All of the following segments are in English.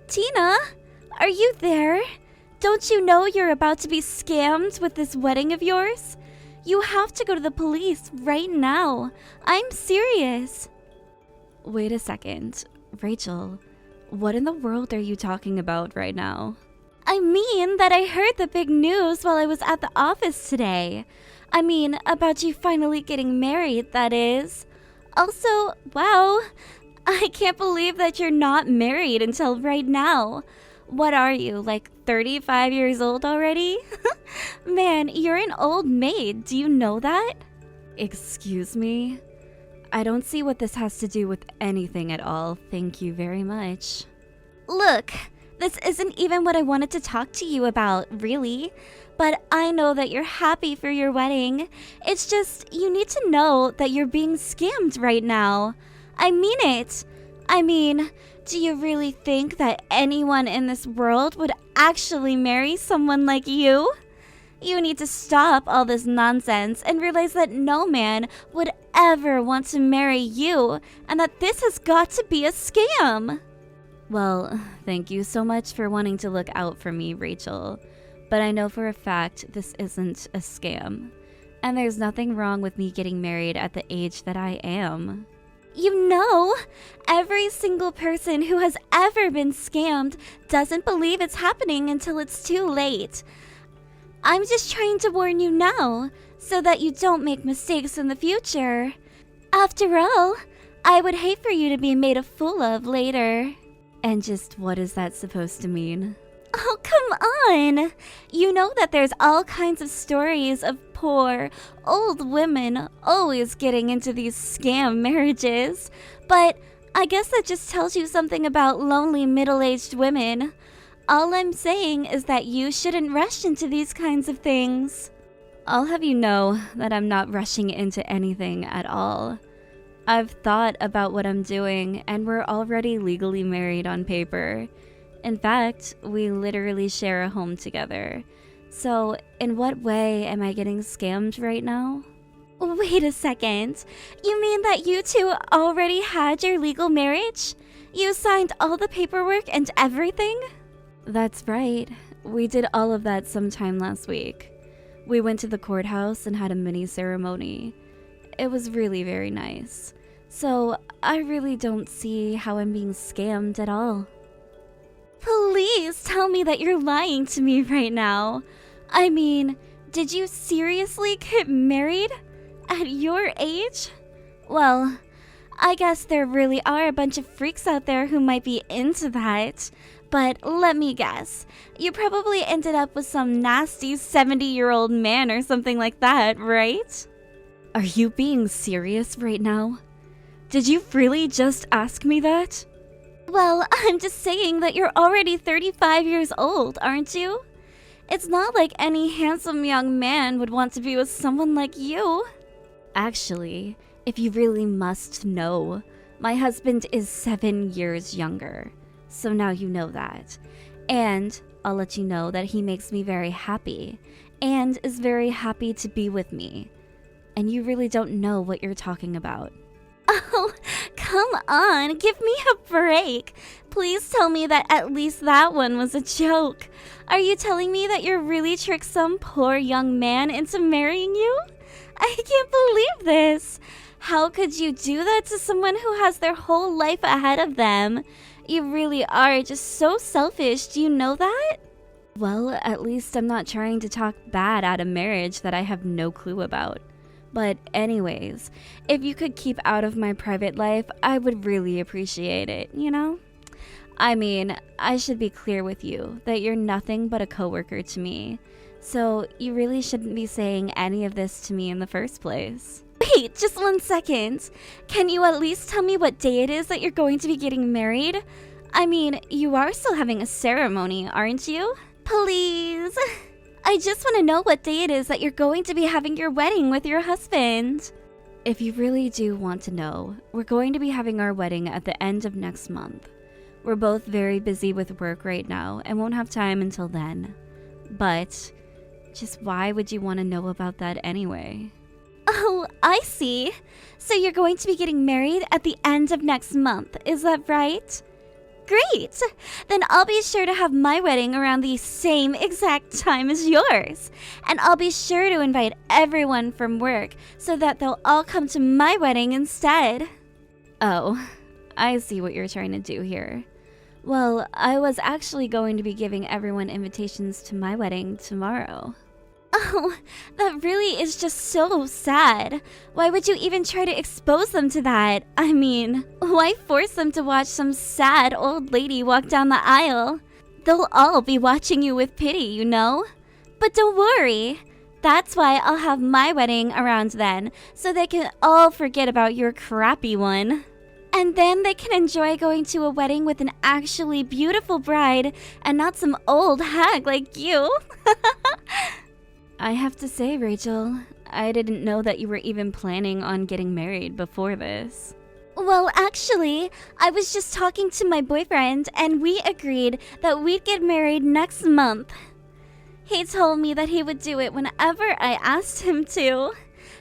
Tina, are you there? Don't you know you're about to be scammed with this wedding of yours? You have to go to the police right now. I'm serious. Wait a second. Rachel, what in the world are you talking about right now? I mean that I heard the big news while I was at the office today. I mean, about you finally getting married, that is. Also, wow, I can't believe that you're not married until right now. What are you, like 35 years old already? Man, you're an old maid. Do you know that? Excuse me? I don't see what this has to do with anything at all. Thank you very much. Look, this isn't even what I wanted to talk to you about, really. But I know that you're happy for your wedding. It's just, you need to know that you're being scammed right now. I mean it. I mean, do you really think that anyone in this world would actually marry someone like you? You need to stop all this nonsense and realize that no man would ever want to marry you, and that this has got to be a scam. Well, thank you so much for wanting to look out for me, Rachel. But I know for a fact this isn't a scam. And there's nothing wrong with me getting married at the age that I am. You know, every single person who has ever been scammed doesn't believe it's happening until it's too late. I'm just trying to warn you now, so that you don't make mistakes in the future. After all, I would hate for you to be made a fool of later. And just what is that supposed to mean? Oh, come on! You know that there's all kinds of stories of poor, old women always getting into these scam marriages. But I guess that just tells you something about lonely middle-aged women. All I'm saying is that you shouldn't rush into these kinds of things. I'll have you know that I'm not rushing into anything at all. I've thought about what I'm doing, and we're already legally married on paper. In fact, we literally share a home together. So, in what way am I getting scammed right now? Wait a second. You mean that you two already had your legal marriage? You signed all the paperwork and everything? That's right. We did all of that sometime last week. We went to the courthouse and had a mini ceremony. It was really very nice. So, I really don't see how I'm being scammed at all. Please tell me that you're lying to me right now. I mean, did you seriously get married at your age? Well, I guess there really are a bunch of freaks out there who might be into that. But let me guess, you probably ended up with some nasty 70-year-old man or something like that, right? Are you being serious right now? Did you really just ask me that? Well, I'm just saying that you're already 35 years old, aren't you? It's not like any handsome young man would want to be with someone like you. Actually, if you really must know, my husband is 7 years younger. So now you know that. And I'll let you know that he makes me very happy and is very happy to be with me. And you really don't know what you're talking about. Oh, come on, give me a break. Please tell me that at least that one was a joke. Are you telling me that you really tricked some poor young man into marrying you? I can't believe this. How could you do that to someone who has their whole life ahead of them? You really are just so selfish, do you know that? Well, at least I'm not trying to talk bad at a marriage that I have no clue about. But anyways, if you could keep out of my private life, I would really appreciate it, you know? I mean, I should be clear with you that you're nothing but a coworker to me. So you really shouldn't be saying any of this to me in the first place. Wait, just 1 second. Can you at least tell me what day it is that you're going to be getting married? I mean, you are still having a ceremony, aren't you? Please. I just want to know what day it is that you're going to be having your wedding with your husband. If you really do want to know, we're going to be having our wedding at the end of next month. We're both very busy with work right now and won't have time until then. But, just why would you want to know about that anyway? Oh, I see. So you're going to be getting married at the end of next month, is that right? Great! Then I'll be sure to have my wedding around the same exact time as yours. And I'll be sure to invite everyone from work so that they'll all come to my wedding instead. Oh, I see what you're trying to do here. Well, I was actually going to be giving everyone invitations to my wedding tomorrow. Oh, that really is just so sad. Why would you even try to expose them to that? I mean, why force them to watch some sad old lady walk down the aisle? They'll all be watching you with pity, you know? But don't worry. That's why I'll have my wedding around then, so they can all forget about your crappy one. And then they can enjoy going to a wedding with an actually beautiful bride and not some old hag like you. I have to say, Rachel, I didn't know that you were even planning on getting married before this. Well, actually, I was just talking to my boyfriend and we agreed that we'd get married next month. He told me that he would do it whenever I asked him to.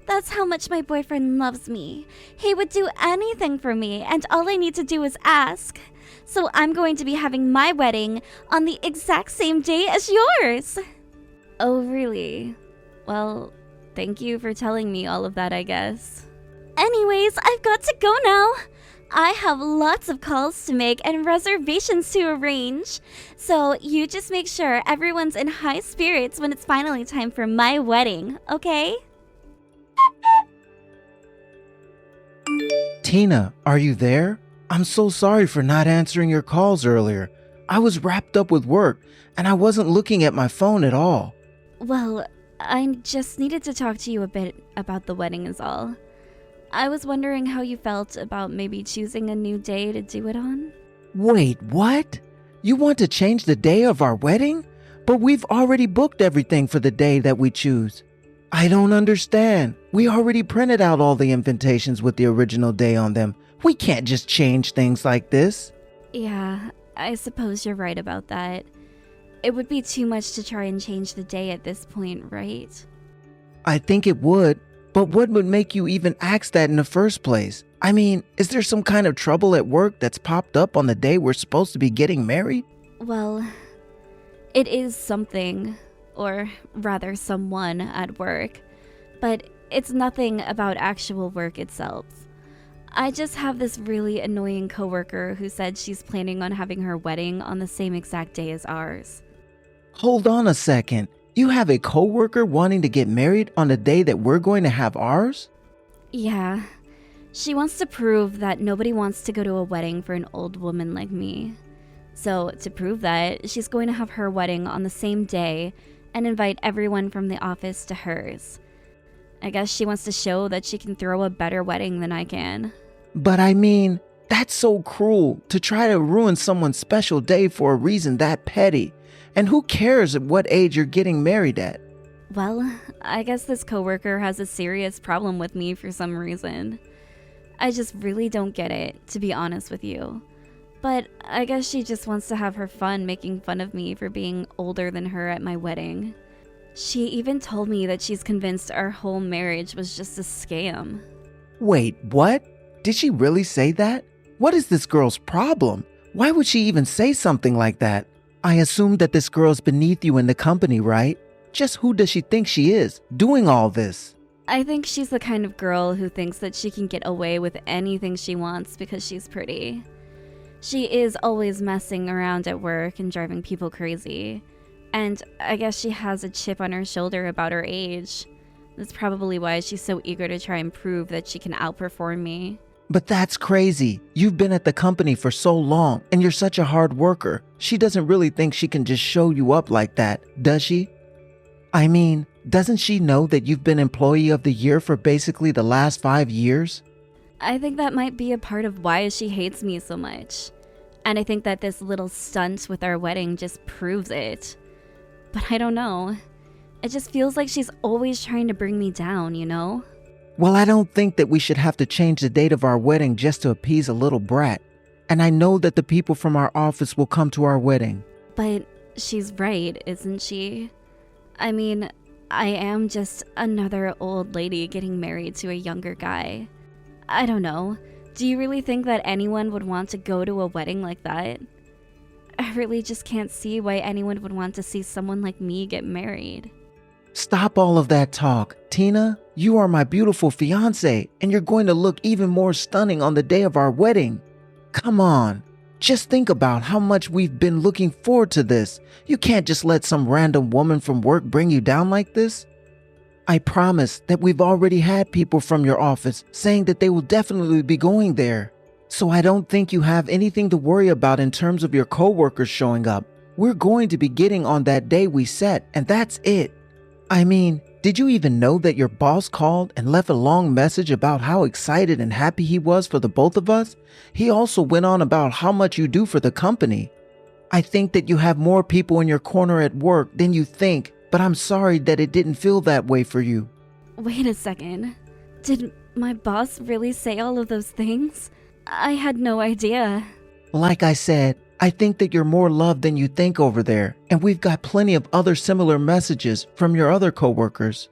That's how much my boyfriend loves me. He would do anything for me, and all I need to do is ask. So I'm going to be having my wedding on the exact same day as yours. Oh, really? Well, thank you for telling me all of that, I guess. Anyways, I've got to go now. I have lots of calls to make and reservations to arrange. So you just make sure everyone's in high spirits when it's finally time for my wedding, okay? Tina, are you there? I'm so sorry for not answering your calls earlier. I was wrapped up with work and I wasn't looking at my phone at all. Well, I just needed to talk to you a bit about the wedding is all. I was wondering how you felt about maybe choosing a new day to do it on. Wait, what? You want to change the day of our wedding? But we've already booked everything for the day that we choose. I don't understand. We already printed out all the invitations with the original day on them. We can't just change things like this. Yeah, I suppose you're right about that. It would be too much to try and change the day at this point, right? I think it would, but what would make you even ask that in the first place? I mean, is there some kind of trouble at work that's popped up on the day we're supposed to be getting married? Well, it is something, or rather someone at work, but it's nothing about actual work itself. I just have this really annoying coworker who said she's planning on having her wedding on the same exact day as ours. Hold on a second. You have a coworker wanting to get married on the day that we're going to have ours? Yeah. She wants to prove that nobody wants to go to a wedding for an old woman like me. So, to prove that, she's going to have her wedding on the same day and invite everyone from the office to hers. I guess she wants to show that she can throw a better wedding than I can. But I mean, that's so cruel to try to ruin someone's special day for a reason that petty. And who cares at what age you're getting married at? Well, I guess this coworker has a serious problem with me for some reason. I just really don't get it, to be honest with you. But I guess she just wants to have her fun making fun of me for being older than her at my wedding. She even told me that she's convinced our whole marriage was just a scam. Wait, what? Did she really say that? What is this girl's problem? Why would she even say something like that? I assume that this girl's beneath you in the company, right? Just who does she think she is, doing all this? I think she's the kind of girl who thinks that she can get away with anything she wants because she's pretty. She is always messing around at work and driving people crazy. And I guess she has a chip on her shoulder about her age. That's probably why she's so eager to try and prove that she can outperform me. But that's crazy. You've been at the company for so long and you're such a hard worker. She doesn't really think she can just show you up like that, does she? I mean, doesn't she know that you've been Employee of the Year for basically the last 5 years? I think that might be a part of why she hates me so much. And I think that this little stunt with our wedding just proves it. But I don't know. It just feels like she's always trying to bring me down, you know? Well, I don't think that we should have to change the date of our wedding just to appease a little brat. And I know that the people from our office will come to our wedding. But she's right, isn't she? I mean, I am just another old lady getting married to a younger guy. I don't know. Do you really think that anyone would want to go to a wedding like that? I really just can't see why anyone would want to see someone like me get married. Stop all of that talk. Tina, you are my beautiful fiancé, and you're going to look even more stunning on the day of our wedding. Come on. Just think about how much we've been looking forward to this. You can't just let some random woman from work bring you down like this. I promise that we've already had people from your office saying that they will definitely be going there. So I don't think you have anything to worry about in terms of your coworkers showing up. We're going to be getting on that day we set, and that's it. I mean, did you even know that your boss called and left a long message about how excited and happy he was for the both of us? He also went on about how much you do for the company. I think that you have more people in your corner at work than you think, but I'm sorry that it didn't feel that way for you. Wait a second. Did my boss really say all of those things? I had no idea. Like I said, I think that you're more loved than you think over there, and we've got plenty of other similar messages from your other coworkers.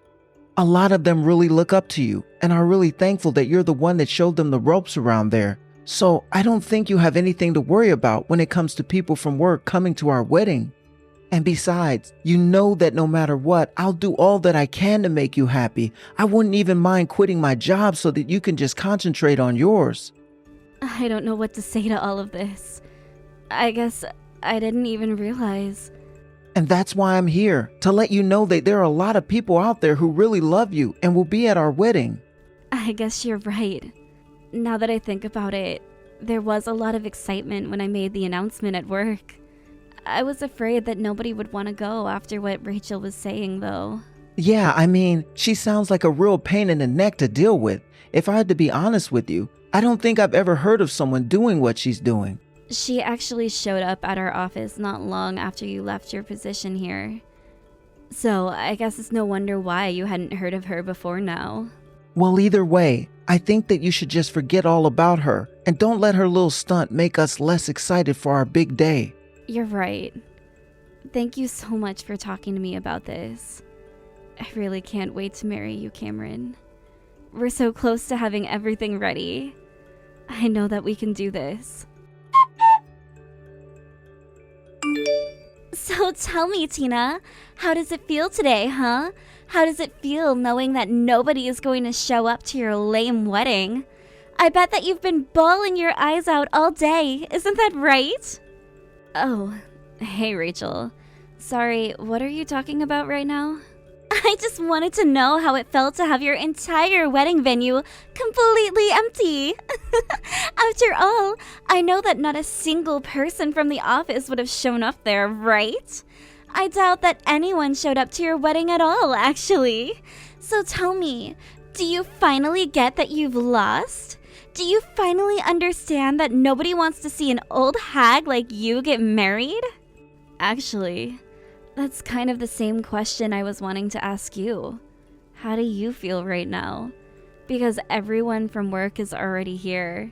A lot of them really look up to you and are really thankful that you're the one that showed them the ropes around there. So I don't think you have anything to worry about when it comes to people from work coming to our wedding. And besides, you know that no matter what, I'll do all that I can to make you happy. I wouldn't even mind quitting my job so that you can just concentrate on yours. I don't know what to say to all of this. I guess I didn't even realize. And that's why I'm here, to let you know that there are a lot of people out there who really love you and will be at our wedding. I guess you're right. Now that I think about it, there was a lot of excitement when I made the announcement at work. I was afraid that nobody would want to go after what Rachel was saying, though. Yeah, I mean, she sounds like a real pain in the neck to deal with. If I had to be honest with you, I don't think I've ever heard of someone doing what she's doing. She actually showed up at our office not long after you left your position here. So I guess it's no wonder why you hadn't heard of her before now. Well, either way, I think that you should just forget all about her and don't let her little stunt make us less excited for our big day. You're right. Thank you so much for talking to me about this. I really can't wait to marry you, Cameron. We're so close to having everything ready. I know that we can do this. So tell me, Tina, how does it feel today, huh? How does it feel knowing that nobody is going to show up to your lame wedding? I bet that you've been bawling your eyes out all day, isn't that right? Oh, hey Rachel. Sorry, what are you talking about right now? I just wanted to know how it felt to have your entire wedding venue completely empty. After all, I know that not a single person from the office would have shown up there, right? I doubt that anyone showed up to your wedding at all, actually. So tell me, do you finally get that you've lost? Do you finally understand that nobody wants to see an old hag like you get married? Actually, that's kind of the same question I was wanting to ask you. How do you feel right now? Because everyone from work is already here.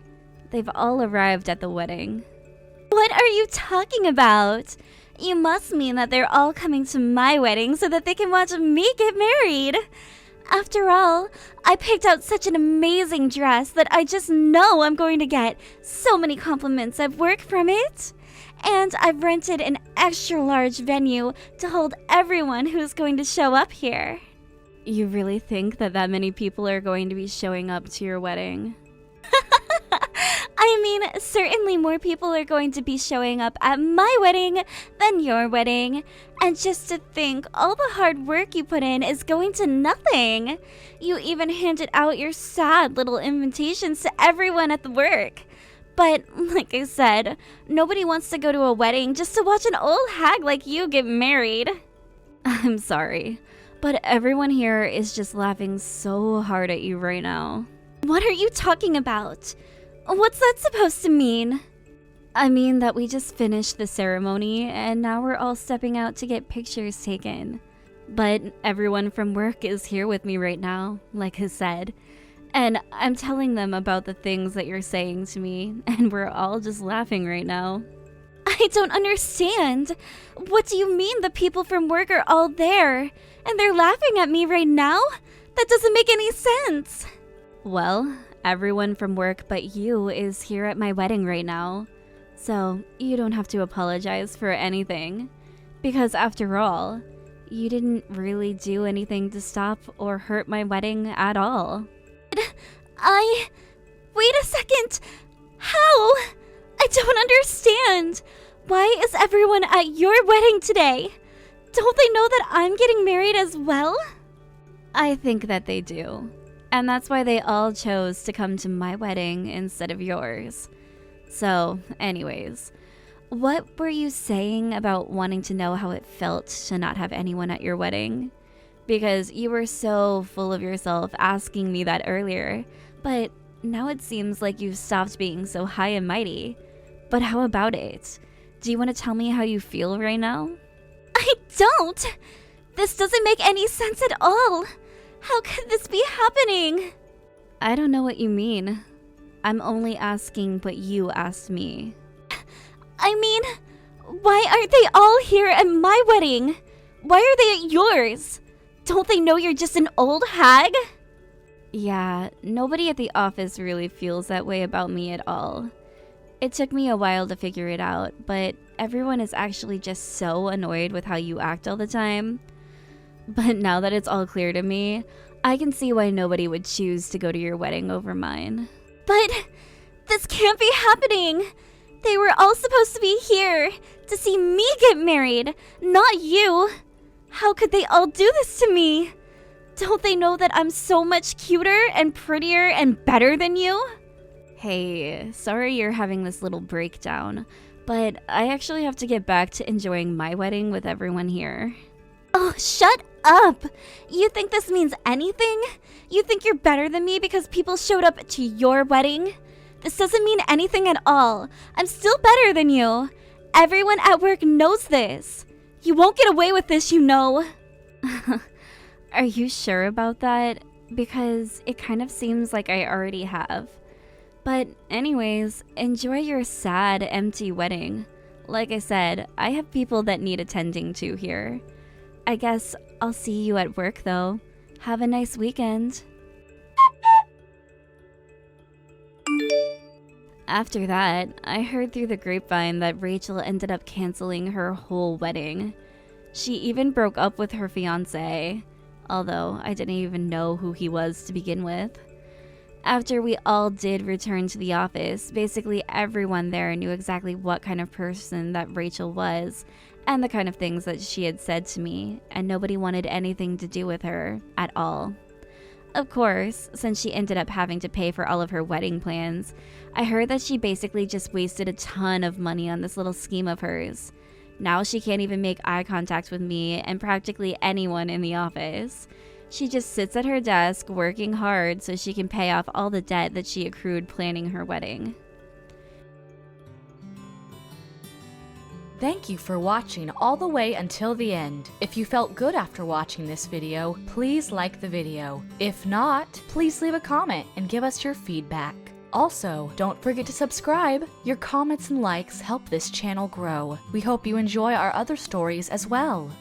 They've all arrived at the wedding. What are you talking about? You must mean that they're all coming to my wedding so that they can watch me get married. After all, I picked out such an amazing dress that I just know I'm going to get so many compliments at work from it. And I've rented an extra large venue to hold everyone who's going to show up here. You really think that many people are going to be showing up to your wedding? I mean, certainly more people are going to be showing up at my wedding than your wedding. And just to think, all the hard work you put in is going to nothing. You even handed out your sad little invitations to everyone at the work. But, like I said, nobody wants to go to a wedding just to watch an old hag like you get married. I'm sorry, but everyone here is just laughing so hard at you right now. What are you talking about? What's that supposed to mean? I mean that we just finished the ceremony and now we're all stepping out to get pictures taken. But everyone from work is here with me right now, like I said. And I'm telling them about the things that you're saying to me, and we're all just laughing right now. I don't understand. What do you mean the people from work are all there, and they're laughing at me right now? That doesn't make any sense. Well, everyone from work but you is here at my wedding right now. So you don't have to apologize for anything. Because after all, you didn't really do anything to stop or hurt my wedding at all. Wait a second! How? I don't understand! Why is everyone at your wedding today? Don't they know that I'm getting married as well? I think that they do. And that's why they all chose to come to my wedding instead of yours. So, anyways, what were you saying about wanting to know how it felt to not have anyone at your wedding? Because you were so full of yourself asking me that earlier, but now it seems like you've stopped being so high and mighty. But how about it? Do you want to tell me how you feel right now? I don't! This doesn't make any sense at all! How could this be happening? I don't know what you mean. I'm only asking what you asked me. I mean, why aren't they all here at my wedding? Why are they at yours? Don't they know you're just an old hag? Yeah, nobody at the office really feels that way about me at all. It took me a while to figure it out, but everyone is actually just so annoyed with how you act all the time. But now that it's all clear to me, I can see why nobody would choose to go to your wedding over mine. But this can't be happening! They were all supposed to be here to see me get married, not you! How could they all do this to me? Don't they know that I'm so much cuter and prettier and better than you? Hey, sorry you're having this little breakdown, but I actually have to get back to enjoying my wedding with everyone here. Oh, shut up! You think this means anything? You think you're better than me because people showed up to your wedding? This doesn't mean anything at all. I'm still better than you. Everyone at work knows this. You won't get away with this, you know. Are you sure about that? Because it kind of seems like I already have. But anyways, enjoy your sad, empty wedding. Like I said, I have people that need attending to here. I guess I'll see you at work though. Have a nice weekend. After that, I heard through the grapevine that Rachel ended up canceling her whole wedding. She even broke up with her fiancé, although I didn't even know who he was to begin with. After we all did return to the office, basically everyone there knew exactly what kind of person that Rachel was and the kind of things that she had said to me, and nobody wanted anything to do with her at all. Of course, since she ended up having to pay for all of her wedding plans, I heard that she basically just wasted a ton of money on this little scheme of hers. Now she can't even make eye contact with me and practically anyone in the office. She just sits at her desk working hard so she can pay off all the debt that she accrued planning her wedding. Thank you for watching all the way until the end. If you felt good after watching this video, please like the video. If not, please leave a comment and give us your feedback. Also, don't forget to subscribe. Your comments and likes help this channel grow. We hope you enjoy our other stories as well.